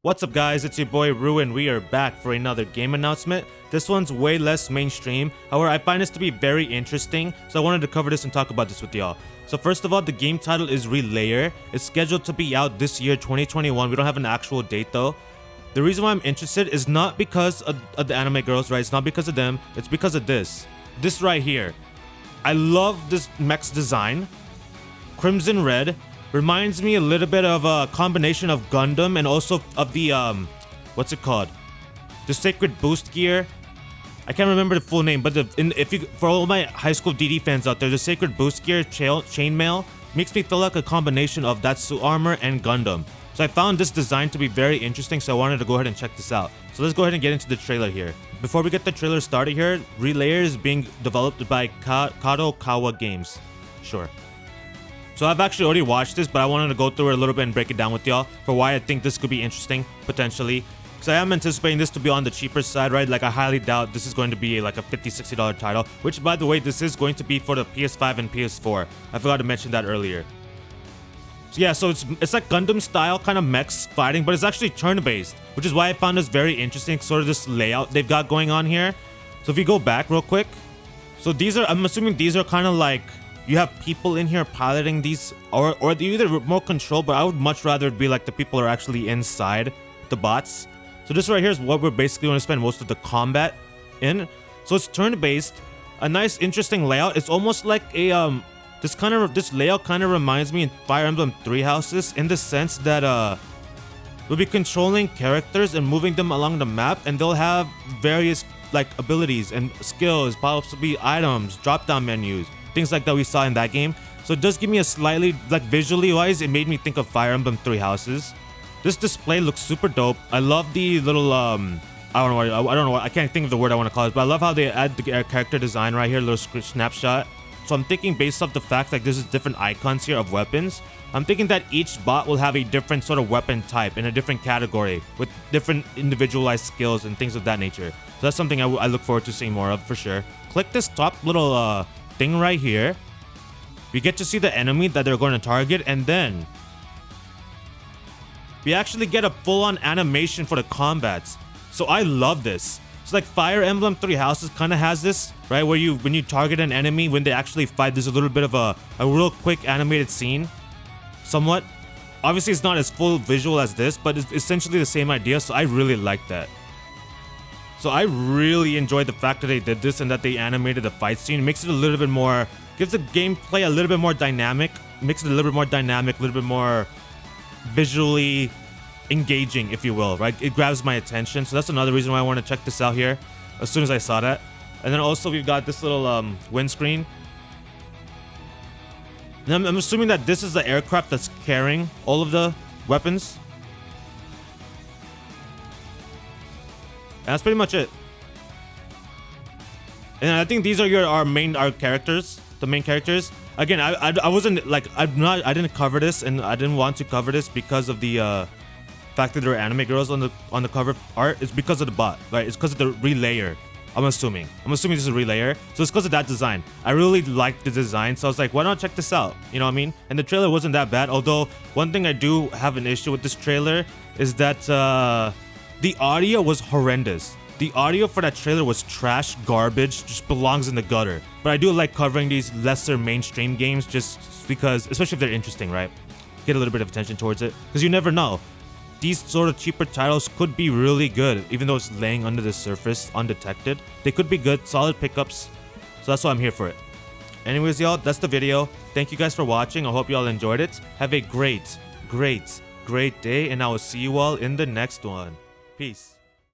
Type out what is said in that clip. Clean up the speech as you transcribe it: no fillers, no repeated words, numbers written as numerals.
What's up guys, it's your boy Ru and we are back for another game announcement. This one's way less mainstream, however I find this to be very interesting, so I wanted to cover this and talk about this with y'all. So first of all, the game title is Relayer. It's scheduled to be out this year, 2021. We don't have an actual date though. The reason why I'm interested is not because of the anime girls, right? It's not because of them, it's because of this. This right here. I love this mech's design. Crimson red. Reminds me a little bit of a combination of Gundam and also of the what's it called? The Sacred Boost gear. I can't remember the full name, but for all my high school DD fans out there, the Sacred Boost gear chainmail makes me feel like a combination of that suit armor and Gundam. So I found this design to be very interesting, so I wanted to go ahead and check this out. So let's go ahead and get into the trailer here. Before we get the trailer started here, Relayer is being developed by Kadokawa Games. Sure. So I've actually already watched this, but I wanted to go through it a little bit and break it down with y'all for why I think this could be interesting, potentially. Because I am anticipating this to be on the cheaper side, right? Like I highly doubt this is going to be like a $50, $60 title, which by the way, this is going to be for the PS5 and PS4. I forgot to mention that earlier. So yeah, so it's like Gundam style kind of mechs fighting, but it's actually turn-based, which is why I found this very interesting, sort of this layout they've got going on here. So if you go back real quick, so I'm assuming these are kind of like, you have people in here piloting these, or either remote control, but I would much rather it be like the people are actually inside the bots. So this right here is what we're basically going to spend most of the combat in. So it's turn-based, a nice interesting layout. It's almost like a this layout kind of reminds me in Fire Emblem Three Houses, in the sense that we'll be controlling characters and moving them along the map, and they'll have various like abilities and skills, possibly items, drop-down menus, things like that we saw in that game. So it does give me a slightly, like visually wise, it made me think of Fire Emblem Three Houses. This display looks super dope. I love the little I don't know, I can't think of the word I want to call it, but I love how they add the character design right here, little snapshot. So I'm thinking, based off the fact that there's different icons here of weapons, I'm thinking that each bot will have a different sort of weapon type in a different category with different individualized skills and things of that nature. So that's something I look forward to seeing more of for sure. Click this top little thing right here. We get to see the enemy that they're going to target, and then we actually get a full-on animation for the combats. So I love this. It's like Fire Emblem Three Houses kind of has this, right? Where when you target an enemy, when they actually fight, there's a little bit of a real quick animated scene. Somewhat. Obviously, it's not as full visual as this, but it's essentially the same idea, so I really like that. So I really enjoyed the fact that they did this and that they animated the fight scene. It makes it a little bit more, gives the gameplay a little bit more dynamic, makes it a little bit more dynamic, a little bit more visually engaging, if you will, right? It grabs my attention. So that's another reason why I want to check this out here as soon as I saw that. And then also we've got this little windscreen. And I'm assuming that this is the aircraft that's carrying all of the weapons. And that's pretty much it. And I think these are our characters, the main characters. Again, I wasn't like, I didn't cover this, and I didn't want to cover this because of the fact that there are anime girls on the cover art. It's because of the bot, right? It's because of the relayer. I'm assuming this is a relayer, so it's because of that design. I really liked the design, so I was like, why not check this out? You know what I mean? And the trailer wasn't that bad. Although one thing I do have an issue with this trailer is that the audio was horrendous. The audio for that trailer was trash, garbage, just belongs in the gutter. But I do like covering these lesser mainstream games just because, especially if they're interesting, right? Get a little bit of attention towards it, because you never know. These sort of cheaper titles could be really good, even though it's laying under the surface undetected. They could be good, solid pickups. So that's why I'm here for it. Anyways, y'all, that's the video. Thank you guys for watching. I hope y'all enjoyed it. Have a great day, and I will see you all in the next one. Peace.